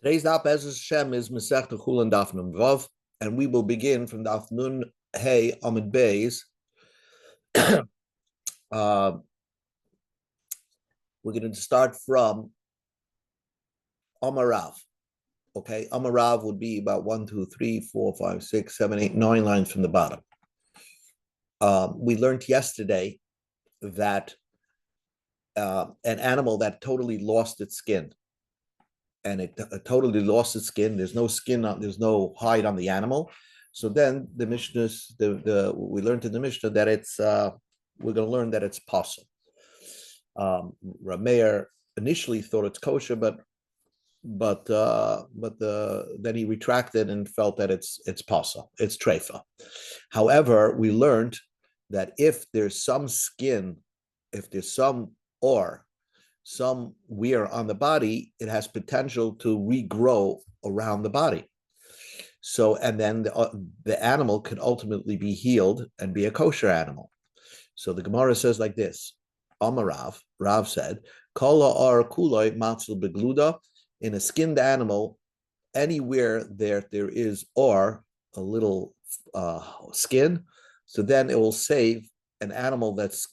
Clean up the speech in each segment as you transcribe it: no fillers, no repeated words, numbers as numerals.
Today's Daf Ezra Shem is Masechta Chullin Daf Yomi Vav, and we will begin from Daf Nun Hey Amid Beis. We're going to start from Amarav. Okay, Amarav would be about 1, 2, 3, 4, 5, 6, 7, 8, 9 lines from the bottom. We learned yesterday that an animal that totally lost its skin, and it totally lost its skin. There's no skin on, there's no hide on the animal. So then the Mishnah, we learned in the Mishnah that it's we're going to learn that it's possible. Rameir initially thought it's kosher, but then he retracted and felt that it's possible, it's treifa. However, we learned that if there's some skin, if there's some or some wear on the body, it has potential to regrow around the body. So, and then the animal could ultimately be healed and be a kosher animal. So the Gemara says like this: Amarav, Rav said, Kala ar kuloi matzil begluda, in a skinned animal, anywhere there is or a little skin, so then it will save an animal that is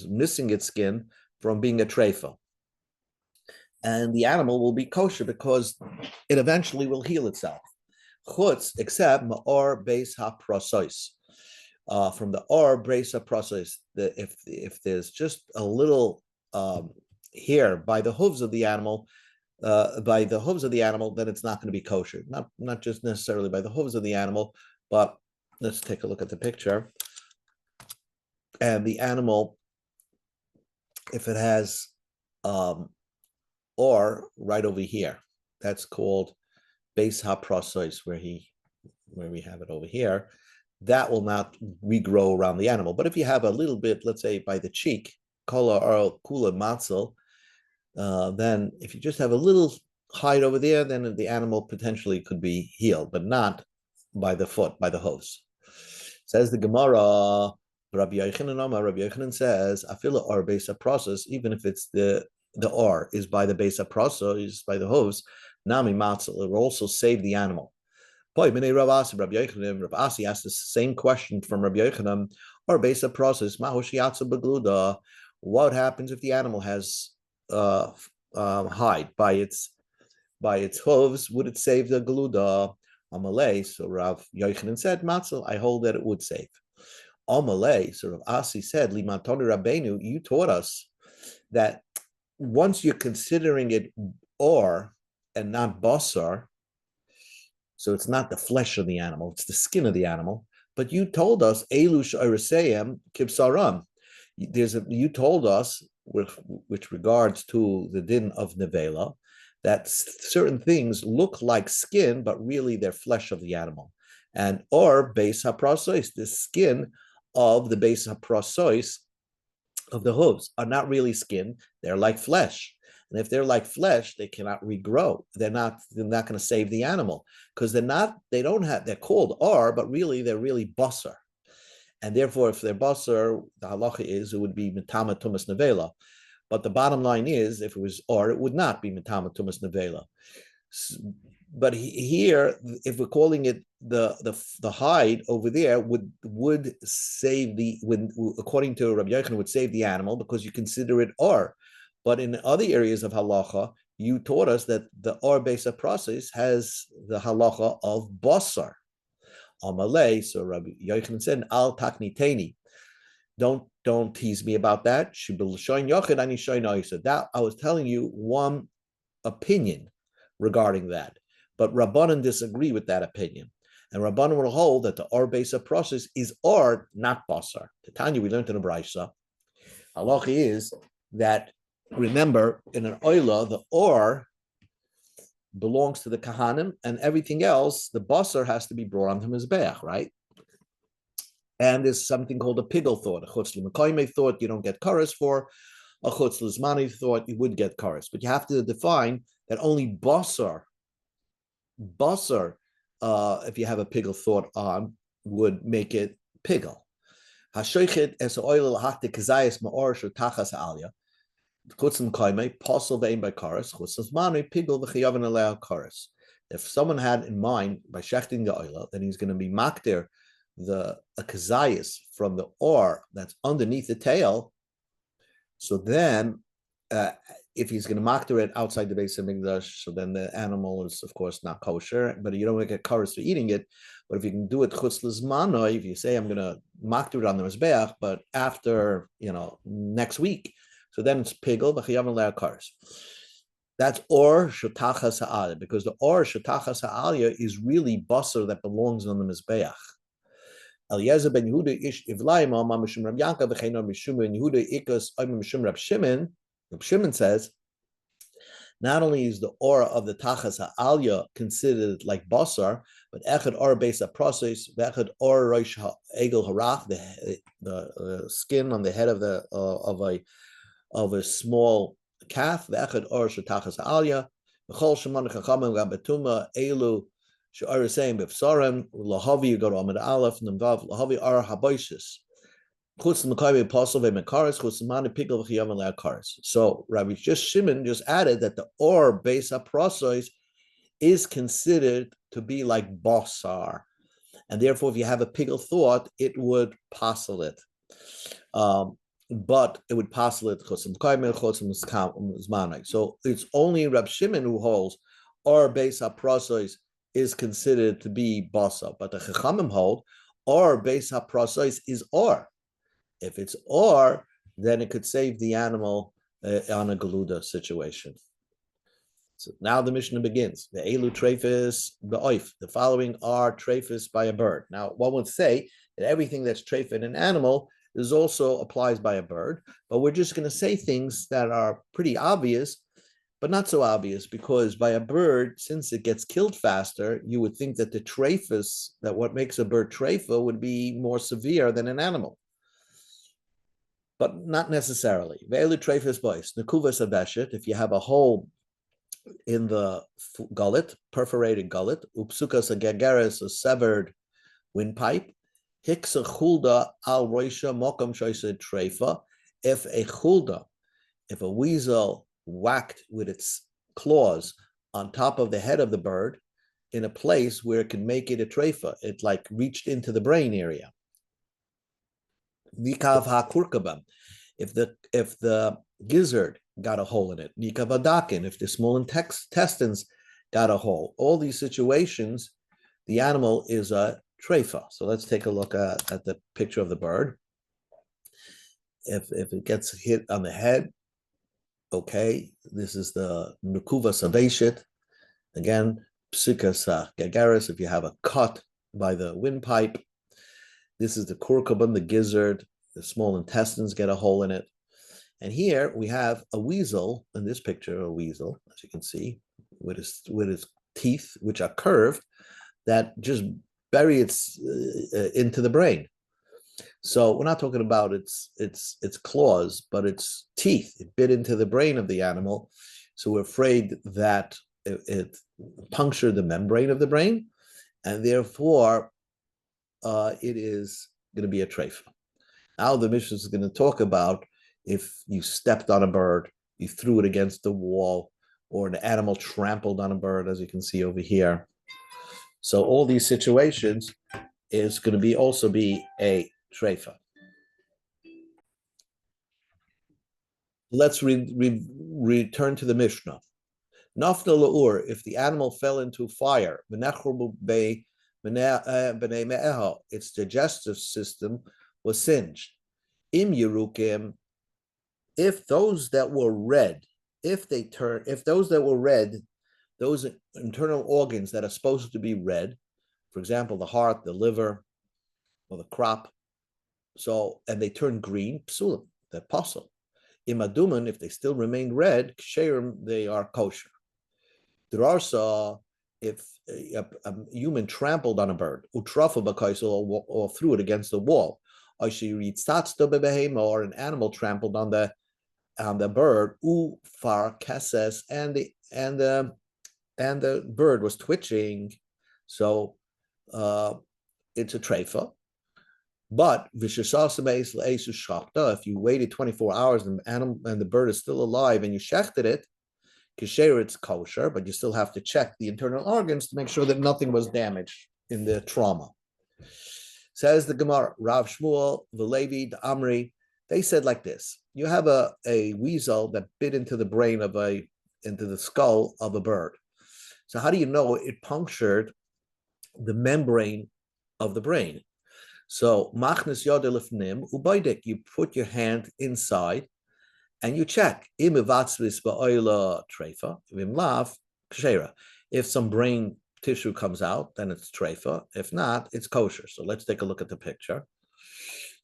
missing its skin from being a treifa. And the animal will be kosher because it eventually will heal itself. Chutz, except ma'or beis haprasois. From the or beis haprasois, if there's just a little hair by the hooves of the animal, then it's not going to be kosher. Not just necessarily by the hooves of the animal, but let's take a look at the picture. And the animal, if it has or right over here, that's called beis haprasois, where we have it over here, that will not regrow around the animal. But if you have a little bit, let's say by the cheek, kola or kula matzel, then if you just have a little hide over there, then the animal potentially could be healed, but not by the foot, by the hooves. Says the Gemara, Rabbi Yochanan says, "Afila or beis haprasos, even if it's the or is by the beis haprasos, by the hooves, nami matzel, it will also save the animal." Rabbi Asi asked the same question from Rabbi Yochanan, or beis haprasos, mahoshiatza begluda. What happens if the animal has hide by its hooves? Would it save the gluda? Amalei. So Rav Yochanan said, "Matzel, I hold that it would save." Amalei, sort of Asi said, Limantoni Rabbeinu, you taught us that once you're considering it or and not basar, so it's not the flesh of the animal, it's the skin of the animal. But you told us, Elu Sha'iraseyem Kibsaram. You told us, which regards to the din of nevela, that certain things look like skin, but really they're flesh of the animal. And or beis haprasois, the skin of the beis haprasois of the hooves are not really skin, they're like flesh. And if they're like flesh, they cannot regrow. They're not going to save the animal because they're called or, but really they're really basar. And therefore, if they're basar, the halacha is it would be mitama tumas nevela. But the bottom line is, if it was or, it would not be mitama tumas nevela. But here, if we're calling it the hide over there, would save according to Rabbi Yochanan, would save the animal because you consider it or. But in other areas of halacha, you taught us that the or beis haprasos has the halacha of basar. Amalei, so Rabbi Yochanan said, "Al takniteni, don't tease me about that." That I was telling you one opinion regarding that, but Rabbanan disagree with that opinion, and Rabbanan will hold that the or beis haprasos is or, not basar. The Tanya we learned in the Brayso, halacha is that, remember, in an oila, the or belongs to the kahanim, and everything else, the basar has to be brought onto mizbeach, right? And there's something called a pigel thought. A chutz l'mekoyme thought you don't get kares for. A chutz l'zmani thought you would get kares. But you have to define that only basar, if you have a pigel thought on, would make it pigel. Hashoichet es oil lahachti kazayis ma'or shutachas alya. If someone had in mind by shechting the oila, then he's going to be makdir the kazayas from the or that's underneath the tail. So then, if he's going to makdir it outside the base of mikdash, so then the animal is of course not kosher, but you don't want to get kares for eating it. But if you can do it chutz lizmano, if you say I'm going to makdir it on the mizbeach, but after next week, so then it's pigel v'chayav le'al kares. That's or shutachas ha'aliyah, because the or shutachas ha'aliyah is really basar that belongs on the mizbeach. Eliezer ben Yehuda ish ivlayim amar mishum Rab Yankov v'cheino mishum ben Yehuda ikas amar mishum Rab Shimon. Rab Shimon says, not only is the aura of the tachas ha'aliyah considered like basar, but echad or besa process, echad or roish egel harach, the skin on the head of a small calf, v'echad or shetachas ha'aliyah, v'chol shemana chachamim gabetuma elu she'ar saying b'fsarim lahavi, you go to Amid Aleph Namvav lahavi ar haboishis chutz l'mekayim apostle ve'mekaris chutz l'mani pickle v'chiyam le'akaris. So Rabbi Shimon just added that the or besa process is considered to be like basar, and therefore if you have a pickle thought, it would passel it. But it would passel it. So it's only Rab Shimon who holds or besa process is considered to be basa, but the Chachamim hold or besa process is or. If it's or, then it could save the animal on a galuda situation. So now the Mishnah begins. The elu treifis ba'oif. The following are treifis by a bird. Now, one would say that everything that's treif in an animal is also applies by a bird, but we're just going to say things that are pretty obvious, but not so obvious, because by a bird, since it gets killed faster, you would think that the treifis, that what makes a bird treifa would be more severe than an animal. But not necessarily. Ve'elu treifis bois. Nekuvas abeshet, if you have a hole in the gullet, perforated gullet, upsukas a gegeres, a severed windpipe, hiksa chulda al roisha mokam shoyse treifa. If a weasel whacked with its claws on top of the head of the bird in a place where it can make it a treifa, it like reached into the brain area. Nikav ha-kurkabam, if the gizzard got a hole in it. Nikav adakin, if the small intestines got a hole. All these situations, the animal is a treifa. So let's take a look at the picture of the bird. If it gets hit on the head, okay, this is the nukuva sabeshit. Again, psikas gagaris, if you have a cut by the windpipe. This is the kurkabun, the gizzard, the small intestines get a hole in it. And here we have a weasel, in this picture, a weasel, as you can see, with his teeth, which are curved, that just bury its into the brain. So we're not talking about its claws, but its teeth. It bit into the brain of the animal. So we're afraid that it punctured the membrane of the brain, and therefore it is going to be a treifa. Now the Mishnah is going to talk about if you stepped on a bird, you threw it against the wall, or an animal trampled on a bird, as you can see over here. So all these situations is going to also be a treifa. Let's return to the Mishnah. Nafna la'ur, if the animal fell into fire, its digestive system was singed. Im yerukim, if those that were red, those internal organs that are supposed to be red, for example, the heart, the liver, or the crop, and they turn green, psulim, they're pasul. Imaduman, if they still remain red, ksherim, they are kosher. Drarsa, if a human trampled on a bird, utrafa b'kaisel, or threw it against the wall, or an animal trampled on the bird, ufar kases, and the bird was twitching, so it's a treifa. But if you waited 24 hours and the animal and the bird is still alive and you shechted it, kisher, it's kosher, but you still have to check the internal organs to make sure that nothing was damaged in the trauma. Says the Gemara, Rav Shmuel, the Levi, the Amri, they said like this: you have a weasel that bit into the skull of a bird. So how do you know it punctured the membrane of the brain? So machnes yodelifnim ubaydik, you put your hand inside and you check. If some brain tissue comes out, then it's treifa. If not, it's kosher. So let's take a look at the picture.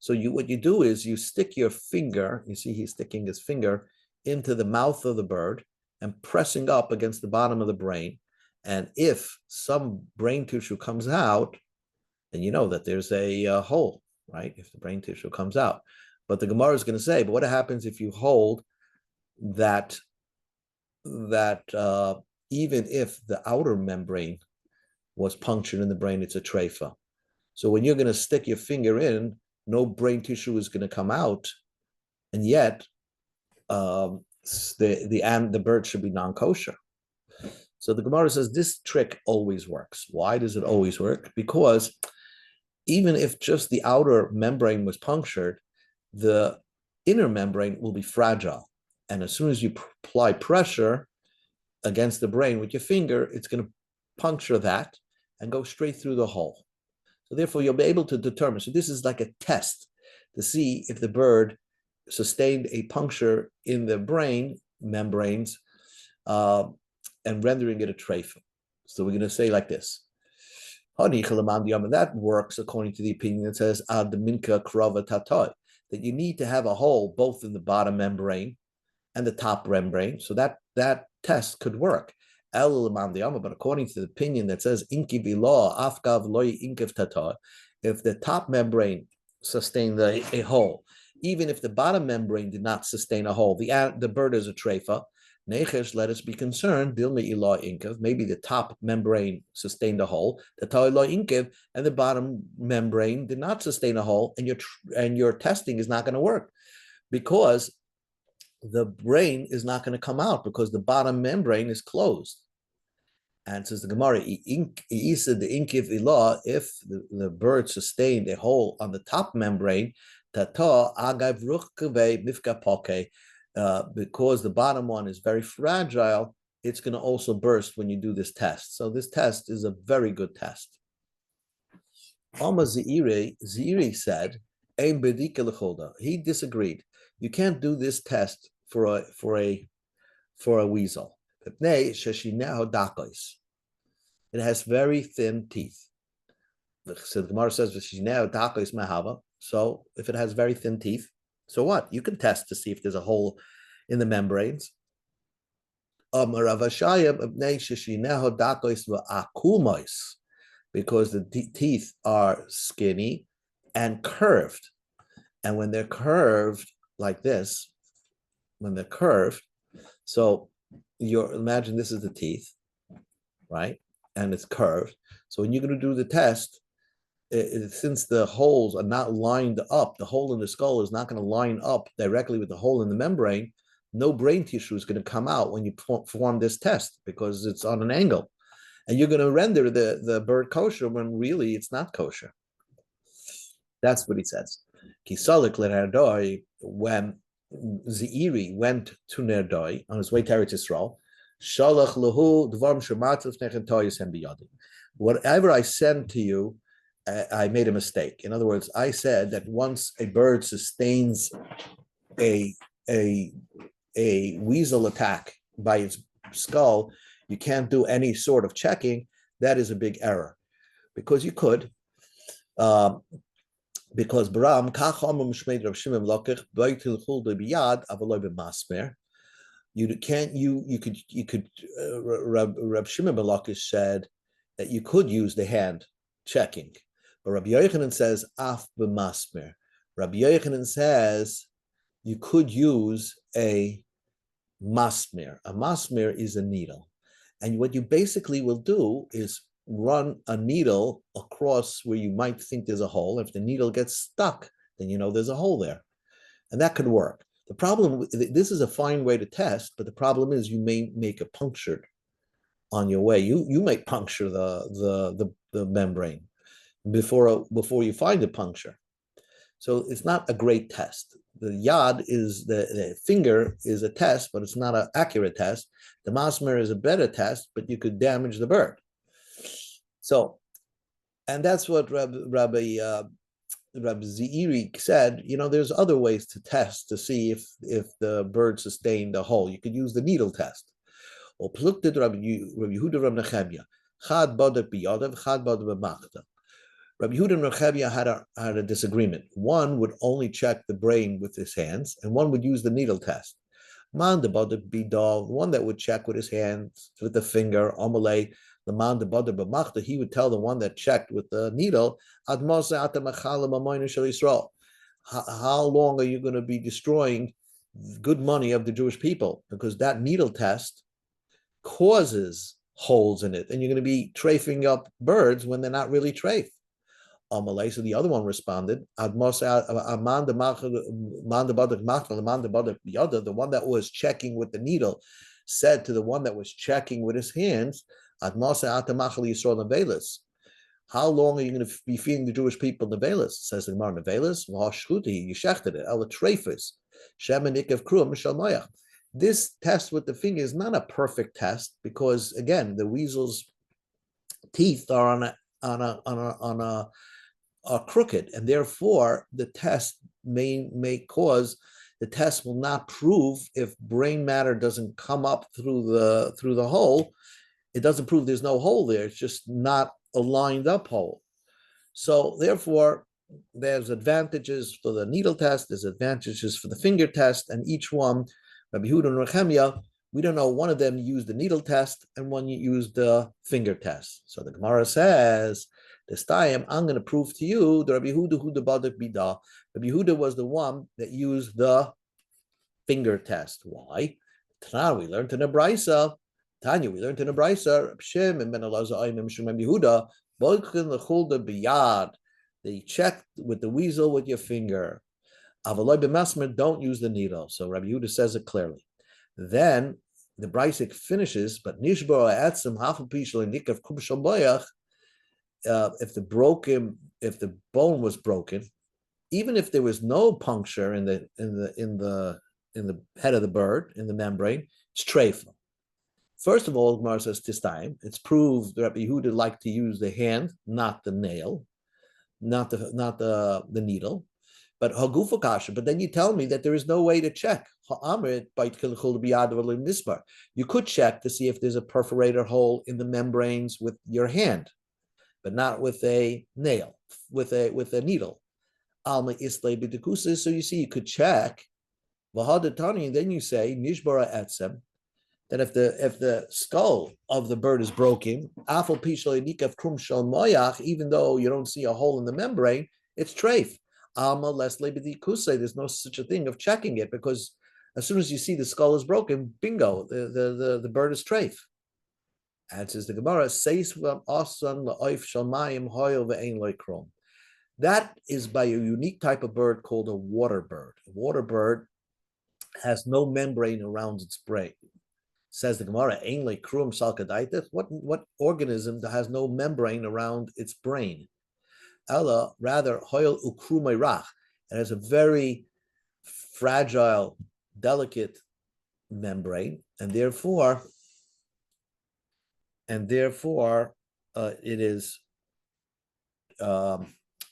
So what you do is you stick your finger, you see he's sticking his finger into the mouth of the bird and pressing up against the bottom of the brain. And if some brain tissue comes out, then you know that there's a hole, right? If the brain tissue comes out. But the Gemara is going to say, but what happens if you hold that even if the outer membrane was punctured in the brain, it's a treifa. So when you're going to stick your finger in, no brain tissue is going to come out, and yet the bird should be non-kosher. So the Gemara says this trick always works. Why does it always work? Because even if just the outer membrane was punctured, the inner membrane will be fragile. And as soon as you apply pressure against the brain with your finger, it's going to puncture that and go straight through the hole. So therefore, you'll be able to determine. So this is like a test to see if the bird sustained a puncture in the brain membranes and rendering it a treifa. So we're going to say like this. And that works according to the opinion that says that you need to have a hole both in the bottom membrane and the top membrane. So that test could work. But according to the opinion that says if the top membrane sustained a hole, even if the bottom membrane did not sustain a hole, the bird is a treifa. Nechesh, let us be concerned. Maybe the top membrane sustained a hole, and the bottom membrane did not sustain a hole, and your testing is not going to work because the brain is not going to come out because the bottom membrane is closed. And says the Gemara, if the bird sustained a hole on the top membrane, because the bottom one is very fragile, it's going to also burst when you do this test. So this test is a very good test. Alma Ziri said, he disagreed. You can't do this test for a weasel. It has very thin teeth. So the Gemara says, so if it has very thin teeth, so what? You can test to see if there's a hole in the membranes. Because the teeth are skinny and curved. And when they're curved like this, so imagine this is the teeth, right? And it's curved. So when you're going to do the test, since the holes are not lined up, the hole in the skull is not going to line up directly with the hole in the membrane, no brain tissue is going to come out when you perform this test because it's on an angle. And you're going to render the bird kosher when really it's not kosher. That's what he says. When Zeiri went to Nerdoi on his way to Eretz Yisrael, whatever I send to you, I made a mistake. In other words, I said that once a bird sustains a weasel attack by its skull, you can't do any sort of checking. That is a big error, because you could, because Baram you could Rab Shimon ben Lakish said that you could use the hand checking. But Rabbi Yochanan says, af b'masmer. Rabbi Yochanan says you could use a masmer. A masmer is a needle. And what you basically will do is run a needle across where you might think there's a hole. If the needle gets stuck, then you know there's a hole there. And that could work. The problem, this is a fine way to test, but the problem is you may make a puncture on your way. You might puncture the membrane before you find the puncture. So it's not a great test. The yad is the finger is a test, but it's not an accurate test. The masmer is a better test, but you could damage the bird. So, and that's what Rabbi Zeiri said. There's other ways to test to see if the bird sustained a hole. You could use the needle test. Or plukted Rabbi Yehuda Rabbi Nechemia. Chad badak biyadav, chad badak b'machta. Rabbi Yehuda and Nechemia had a disagreement. One would only check the brain with his hands, and one would use the needle test. Man de badak bidal, the one that would check with his hands, with the finger, amalei. The man de badak b'machta, he would tell the one that checked with the needle, Ad masa ata mechalem amaynu shel Yisrael. How long are you going to be destroying good money of the Jewish people? Because that needle test causes holes in it, and you're going to be trafing up birds when they're not really trafe. So the other one responded, the one that was checking with the needle said to the one that was checking with his hands, how long are you going to be feeding the Jewish people nevelis? Says the Gemara, nevelis, you shechted it, ala trefus, shemanik of krum shalmayach. This test with the finger is not a perfect test because, again, the weasel's teeth are are crooked, and therefore the test may cause the test will not prove if brain matter doesn't come up through the hole. It doesn't prove there's no hole there. It's just not a lined up hole. So therefore, there's advantages for the needle test. There's advantages for the finger test, and each one. Rabbi Yehuda and Nechemia, we don't know, one of them used the needle test and one used the finger test. So the Gemara says, this time I'm going to prove to you the Rabbi Yehuda who the badak bida. Rabbi Yehuda was the one that used the finger test. Why? Tana, we learned in the Brisa. Tanya, we learned in the Brisa. Shem and Ben Elazar Ayim Shem Yehuda. Bolkin lechulda biyad. They checked with the weasel with your finger. Avaloi b'masmer, don't use the needle. So Rabbi Yehuda says it clearly. Then the Brisa finishes, but nishbar atzim hafal pishal nikav kum shalboyach. If the bone was broken, even if there was no puncture in the head of the bird, in the membrane, it's treifel. First of all, Gemara says this time it's proved that Rabbi Yehuda liked to use the hand, not the nail, not the needle. But hagufa kasha. But then you tell me that there is no way to check. You could check to see if there's a perforated hole in the membranes with your hand, but not with a nail, with a needle. So you see, you could check. Then you say nishbara etzem. That if the skull of the bird is broken, even though you don't see a hole in the membrane, it's treif. There's no such a thing of checking it, because as soon as you see the skull is broken, bingo, the bird is treif. Answers the Gemara, that is by a unique type of bird called a water bird. A water bird has no membrane around its brain. Says the Gemara, what organism that has no membrane around its brain? Ella, rather, hoyel ukrumayrach. It has a very fragile, delicate membrane, and therefore, it is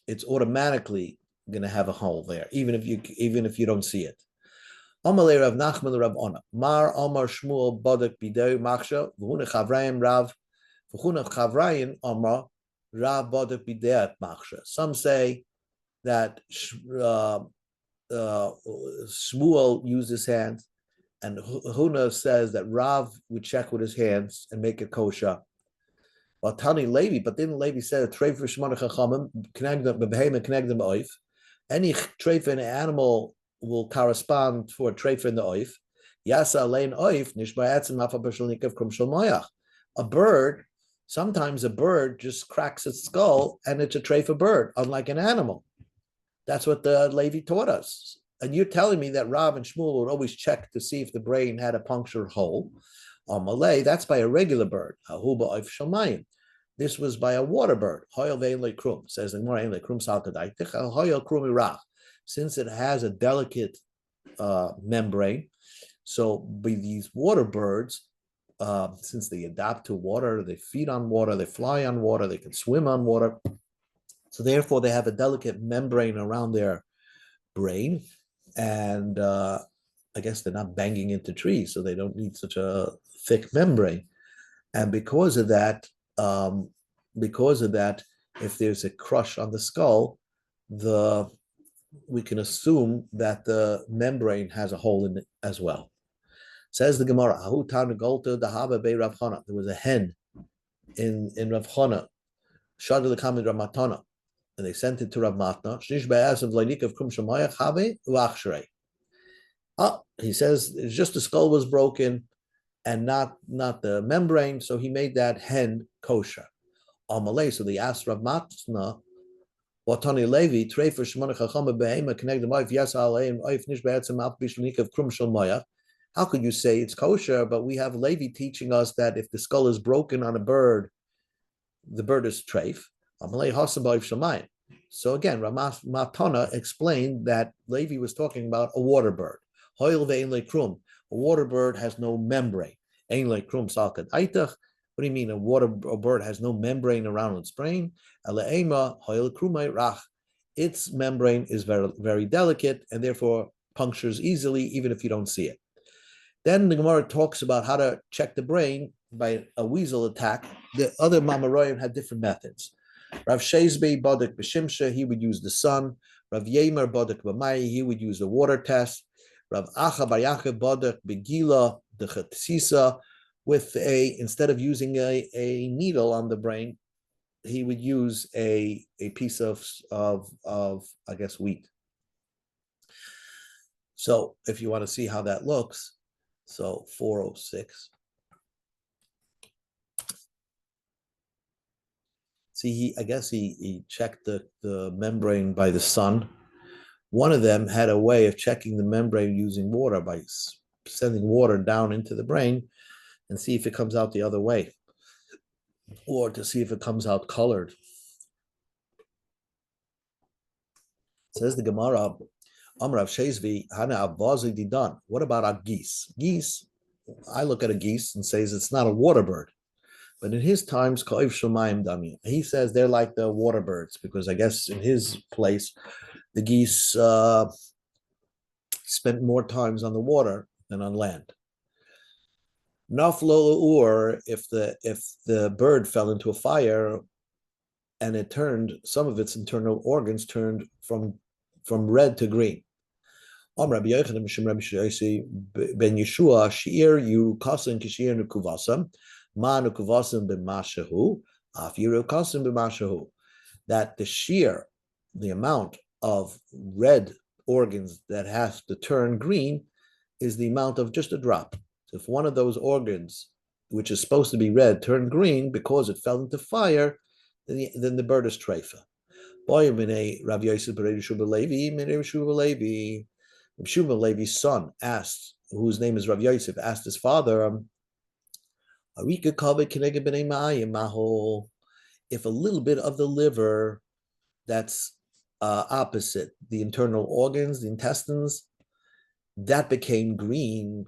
it's automatically going to have a hole there, even if you don't see it. Amalei Rav Nachman Rav Ona Mar Amar Shmuel Badak Bidei Machsha V'huna Chavrayim Rav V'huna Chavrayim Amar Rav Badak Bidei Machsha. Some say that Shmuel used his hands, and Huna says that Rav would check with his hands and make it kosher. Well, Tani Levi, but then Levi said, "Treif v'shmana chachamim connect them b'behem connect them oif." Any treif in an animal will correspond for a treif in the oif. Yasa alein oif nishba etzim hafabashalnikav krum shel moyach. A bird Sometimes a bird just cracks its skull and it's a treifa bird, unlike an animal. That's what the Levi taught us. And you're telling me that Rav and Shmuel would always check to see if the brain had a punctured hole. On Malay, that's by a regular bird. Hahuba of Shamayim. This was by a water bird. Hoyel vein lekrum, says the Gemara, lekrum salkadaitich, hoyel krumi rach. Since it has a delicate membrane, so by these water birds, since they adapt to water, they feed on water, they fly on water, they can swim on water. So therefore, they have a delicate membrane around their brain, and I guess they're not banging into trees, so they don't need such a thick membrane. And because of that, if there's a crush on the skull, we can assume that the membrane has a hole in it as well. Says the Gemara, there was a hen in Rav Chana, and they sent it to Rav Matna. He says it's just the skull was broken and not the membrane, so he made that hen kosher. Amalei, so they asked Rav Matna, Watani Levi, Trefer Shemona Chachama Behema, connect the wife, yes, Aleim, Oif Nishbeatzim Alpishnik of Krum Shalmoyach. How could you say it's kosher, but we have Levi teaching us that if the skull is broken on a bird, the bird is treif. So again, Ramatana explained that Levi was talking about a water bird. A water bird has no membrane. What do you mean a bird has no membrane around its brain? Its membrane is very, very delicate and therefore punctures easily, even if you don't see it. Then the Gemara talks about how to check the brain by a weasel attack. The other Mamaroyim had different methods. Rav Shezbe Bodek B'Shimsha, he would use the sun. Rav Yemer Bodek B'Mai, he would use the water test. Rav Acha Bar Yaakov Bodek B'Gila, the Chatsisa, instead of using a needle on the brain, he would use a piece of I guess wheat. So if you want to see how that looks, so 406. See, I guess he checked the membrane by the sun. One of them had a way of checking the membrane using water by sending water down into the brain and see if it comes out the other way, or to see if it comes out colored. Says the Gemara, Amrav Shezvi, Hana Abbazi Didan. What about a geese? Geese, I look at a geese and says it's not a water bird. But in his times, he says they're like the water birds, because I guess in his place, the geese spent more times on the water than on land. Naflo, if the bird fell into a fire and it turned, some of its internal organs turned from red to green. Ben Yeshua, Shir you kasim kishir nukuvasam, ma nukuvasam b'mashahu, afiru kasim b'mashahu. That the shear, the amount of red organs that have to turn green, is the amount of just a drop. So if one of those organs, which is supposed to be red, turned green because it fell into fire, then the bird is treifa. Rav Yosef Levi, Shuma Levi's son asked, whose name is Rav Yosef, asked his father, if a little bit of the liver that's opposite the internal organs, the intestines, that became green,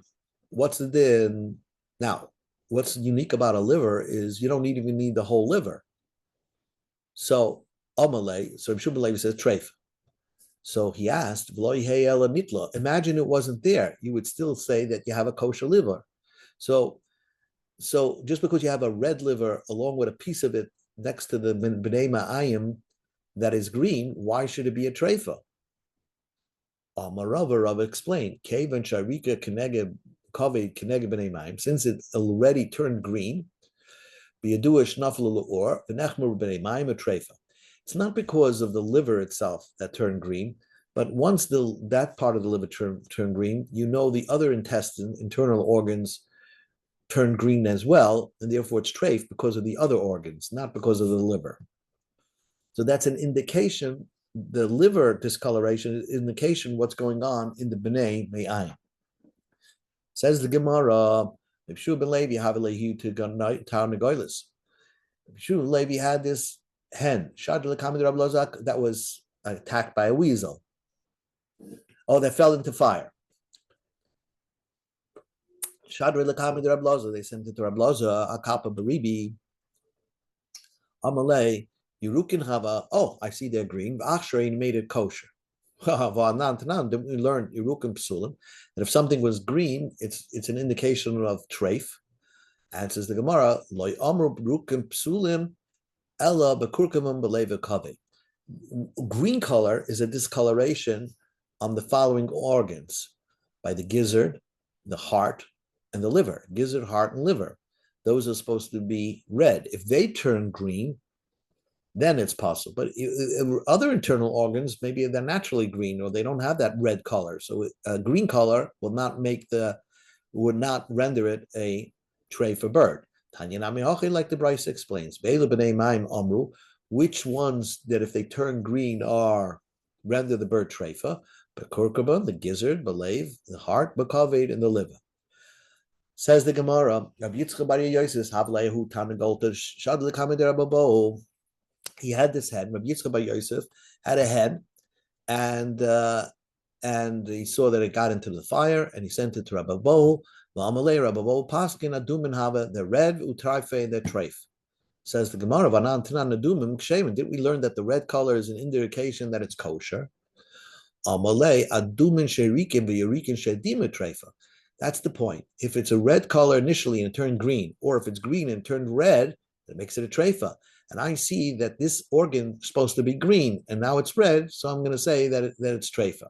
what's the din? Now, what's unique about a liver is you don't even need the whole liver. So Shuma Levi says treif. So he asked, imagine it wasn't there. You would still say that you have a kosher liver. So just because you have a red liver along with a piece of it next to the b'nei ma'ayim that is green, why should it be a treifa? Rav explained, since it already turned green, it's not because of the liver itself that turned green, but once that part of the liver turned green, the other internal organs turn green as well, and therefore it's treif because of the other organs, not because of the liver. So that's an indication. The liver discoloration is an indication what's going on in the b'nei me'ayin. Says the Gemara, Ibshu ben Levi havelehu to Tar Negoilis. Ibshu ben Levi had this hen, that was attacked by a weasel. Oh, that fell into fire. They sent it to Rab Loza, a kappa baribi. Amalei, Yerukin hava. Oh, I see they're green. Achsharein made it kosher. Didn't we learn Yerukim psulim that if something was green, it's an indication of treif. And says the Gemara, Loy amru Yerukim psulim ella bekurkamim beleva kaveh. Green color is a discoloration on the following organs by the gizzard, the heart, and the liver. Gizzard, heart, and liver. Those are supposed to be red. If they turn green, then it's possible. But other internal organs, maybe they're naturally green or they don't have that red color. So a green color would not render it a tray for bird. Tanya Nami like the Bryce explains. Which ones that if they turn green are render the bird treifa? Bekurkaba, the gizzard, belev, the heart, bekaved, and the liver. Says the Gemara, he had this head. Rabbi Yitzchak bar Yosef had a head, and he saw that it got into the fire, and he sent it to Rabbi Bo. Rabbi Bo paskin adumin hava, the red utraife, the treif. Says the Gemara, did we learn that the red color is an indication that it's kosher? Amalei adumin sherikim v'yerikin shedima treifa. That's the point. If it's a red color initially and it turned green, or if it's green and turned red, that makes it a treifa. And I see that this organ is supposed to be green, and now it's red, so I'm going to say that it's treifa.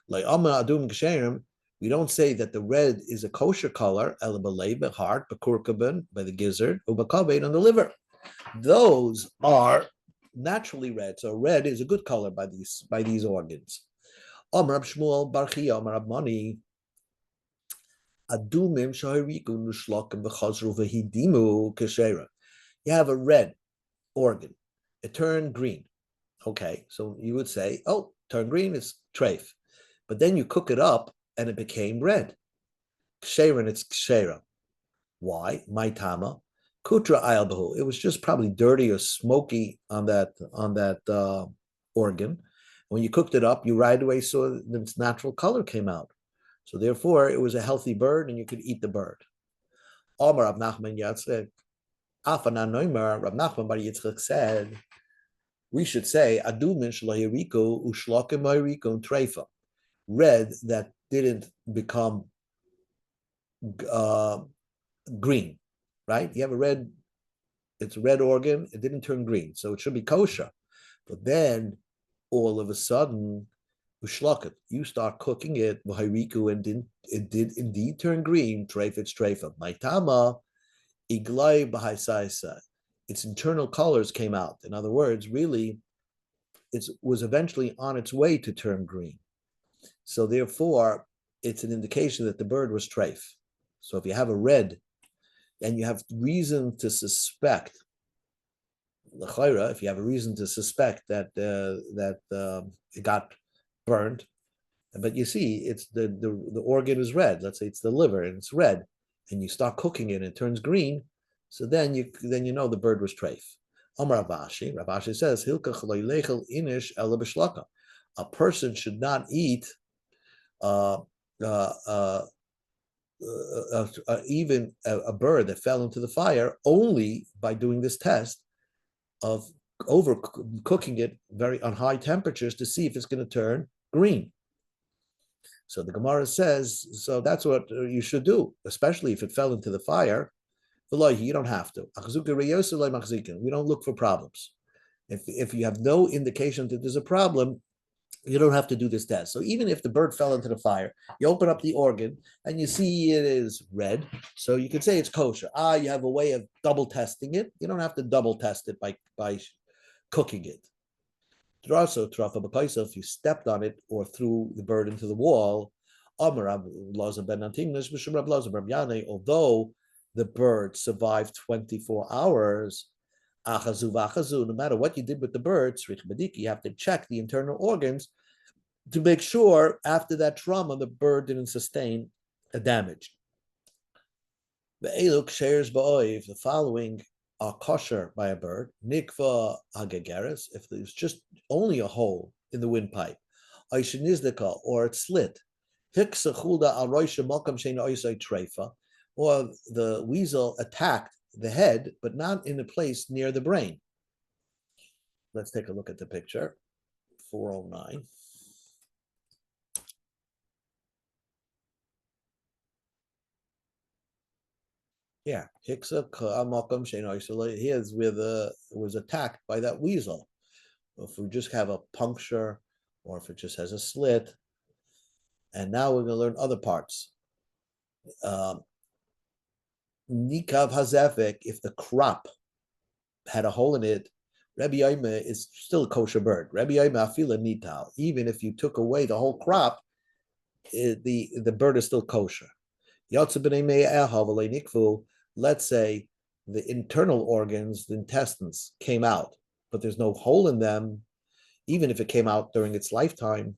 Like adum ksherim, we don't say that the red is a kosher color, elabale, heart, bekurkaben, by the gizzard, ubakabed on the liver. Those are naturally red. So red is a good color by these organs. Amar Shmuel bar Chia, Amar Mani, adumim shahiriku nushlokim v'chazru v'hidimu keshera. You have a red organ. It turned green. Okay, so you would say, oh, turned green is treif. But then you cook it up and it became red. Kshera, and it's kshera. Why? Maitama. Kutra ayalbahu. It was just probably dirty or smoky on that organ. When you cooked it up, you right away saw that its natural color came out. So therefore, it was a healthy bird and you could eat the bird. Omar Rav Nachman Yatzek. Afanan Noimer, Rav Nachman bar Yitzchak said, we should say, adumin shlayiriku ushlokim mayriku treifa. Red that didn't become green, right? You have it's a red organ, it didn't turn green, so it should be kosher. But then, all of a sudden, ushlokit, you start cooking it, and it did indeed turn green, treif, it's treifa. Maitama, iglai b'haisaisa. Its internal colors came out. In other words, really, it was eventually on its way to turn green. So therefore, it's an indication that the bird was treif. So if you have a red, and you have reason to suspect, l'chayra, if you have a reason to suspect that it got burned, but you see, it's the organ is red. Let's say it's the liver and it's red, and you start cooking it and it turns green. So then you know the bird was treif. Amar Ravashi, Ravashi says, Hilkach lo yilechel inish ela b'shlaka. A person should not eat even a bird that fell into the fire only by doing this test of overcooking it on high temperatures to see if it's going to turn green. So the Gemara says, so that's what you should do, especially if it fell into the fire. You don't have to. We don't look for problems. If you have no indication that there's a problem, you don't have to do this test. So even if the bird fell into the fire, you open up the organ and you see it is red, so you can say it's kosher. You have a way of double testing it. You don't have to double test it by cooking it. If you stepped on it or threw the bird into the wall, although the bird survived 24 hours, no matter what you did with the bird, you have to check the internal organs to make sure after that trauma, the bird didn't sustain a damage. The following are kosher by a bird. Nikva hagegeres, if there's just only a hole in the windpipe, or it's slit. Or the weasel attacked the head, but not in a place near the brain. Let's take a look at the picture. 409. Yeah, here's where the was attacked by that weasel. If we just have a puncture, or if it just has a slit, and now we're going to learn other parts. Nikav hazefek, if the crop had a hole in it, Rabbi Yomi is still a kosher bird. Rabbi Yomi afila nital, even if you took away the whole crop, the bird is still kosher. Let's say the internal organs, the intestines, came out, but there's no hole in them, even if it came out during its lifetime,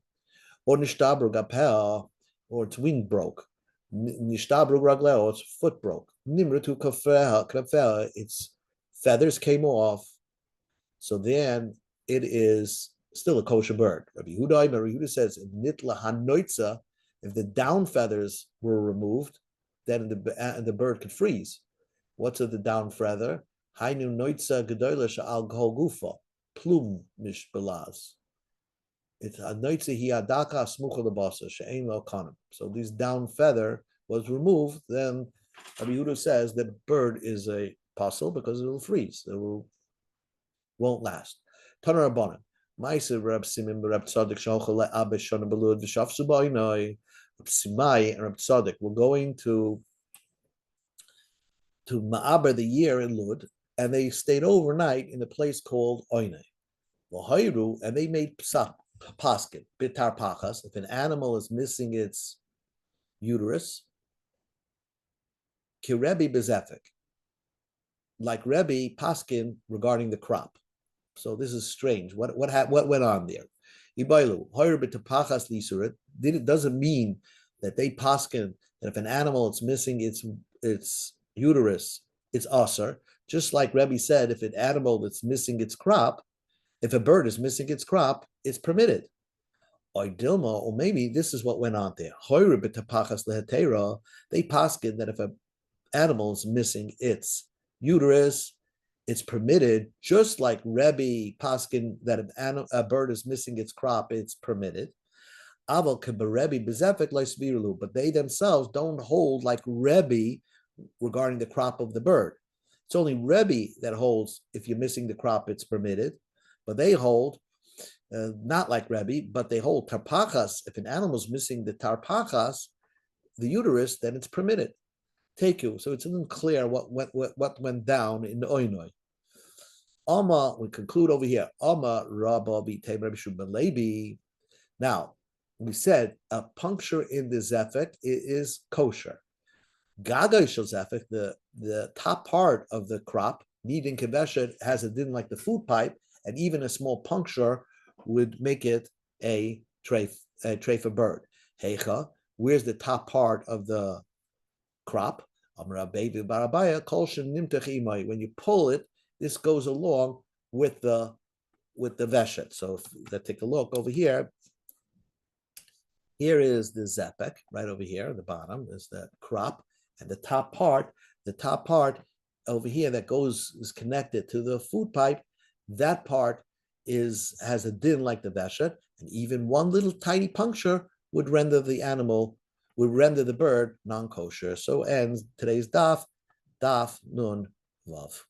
or nishtabru gapel, or its wing broke, nishtabru ragleo, or its foot broke, nimratu kafeha, its feathers came off, so then it is still a kosher bird. Rabbi Yehuda says, nitla hanoitza, if the down feathers were removed, then the bird could freeze. What's the down feather? Hainu noitza gedola sha'al gol gufa, plum mishbelaz. It's a noitza hiadaka smucha lebasa she'ein lo kanim. So this down feather was removed. Then Rabbi Yehuda says the bird is a puzzle because it will freeze. It won't last. Tanar Rabbanan. Ma'aser Reb Simim Reb Tzadik shalcha le'abe shana belud v'shafsu ba'inoi. Reb Simai and Reb Tzadik were going to Ma'aber the year in Lud, and they stayed overnight in a place called Oine. And they made paskin, bitar pachas. If an animal is missing its uterus, kirebi bezefik, like Rebbe paskin regarding the crop. So this is strange. What went on there? Ibailu pachas lisurit. It doesn't mean that they paskin that if an animal is missing its uterus, it's aser. Just like Rebbe said, if an animal that's missing its crop, if a bird is missing its crop, it's permitted. Or Dilma, or maybe this is what went on there. They paskin that if an animal is missing its uterus, it's permitted, just like Rebbe paskin that if a bird is missing its crop, it's permitted. But they themselves don't hold like Rebbe regarding the crop of the bird. It's only Rebbe that holds if you're missing the crop, it's permitted. But they hold, not like Rebbe, but they hold tarpachas. If an animal is missing the tarpachas, the uterus, then it's permitted. Take you. So it's unclear what went down in the Oinoi. Amma, we conclude over here. Amma Rabba B'Tei Rabbi Shimon Levi. Now, we said a puncture in the zefek is kosher. Gaga shel zefek, the top part of the crop, needing kaveshet, has a din like the food pipe, and even a small puncture would make it a treifa bird. Heicha, where's the top part of the crop? When you pull it, this goes along with the veshet. So let's take a look over here. Here is the zepek, right over here at the bottom is the crop, and the top part over here that is connected to the food pipe. That part has a din like the veshet, and even one little tiny puncture would render the bird non-kosher. So ends today's daf nun vav.